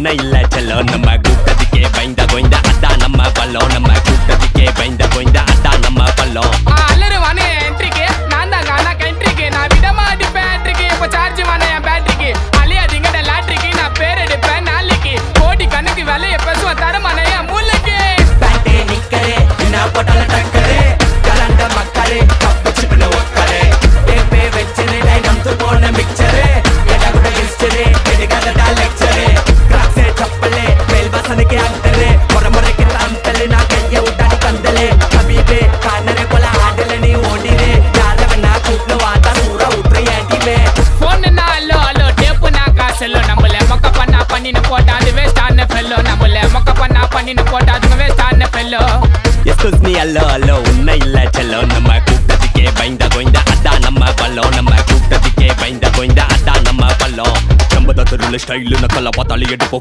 உன்ன இல்ல செல்லோ நம்ம கூட்டத்துக்கே பயந்த கோய்ந்த அதான் நம்ம பல்லம் நம்ம கூட்டத்துக்கே பயந்த கோய்ந்த அதான் நம்ம பல்லம் அல்லருவானே என்ட்ரிக்கு நான் தான் காணா கண்ட்ரிக்கு நான் விடமா அடிப்பேன் என்ட்ரிக்கு இப்போ சார்ஜ் வானே என் பேட்டரிக்கு அழியாதீங்கட லாட்ரிக்கு நான் பேர் எடுப்பேன் நாளைக்கு கோடி கணக்கு விலைய பேசுவேன் தரமானே என் மூளைக்கு பேட்டே நிக்கரே என்ன போட்டால டக்கரே கலண்ட மக்களே கப்பச்சிட்டு ஒக்கரே டேப்பே வெச்சரே டைனம் து போன மிக்சரே எடா கூட ஹிஸ்டரி எடிகடா லெக்சரே கிராக்ஸே சப்பலே மேல் வாசனைக்கு அண்டரே முறமுறைக்கு தந்தலே நான் கைய உட்டாடி கந்தலே ஹபீபே கானரே போல ஆடல நீ ஓடிரே யாரவனா கூப்ல வாடா சூரா உத்ரே ஏண்டிமே போன் என்ன அல்லோ அல்லோ டேப்பு நான் காசல்லோ நம்மள மொக்க பண்ணா பண்ணின்னு போட்டா அது வேஸ்ட் ஆன ஃபெல்லோ நம்மள மொக்க பண்ணா பண்ணின்னு போட்டா அது வேஸ்ட் ஆன ஃபெல்லோ எஸ்கூஸ் மீ அல்லோ அல்லோ உன்ன இல்ல செல்லோ நம்ம கூட்டத்துக்கே பயந்த கோய்ந்த அதான் நம்ம பல்லம் நம்ம கூட்டத்துக்கே பயந்த கோய்ந்த அதான் நம்ம பல்லம் நம்ம தருள்ள ஸ்டைலு நக்கல பார்த்தாலே எடுப்போம்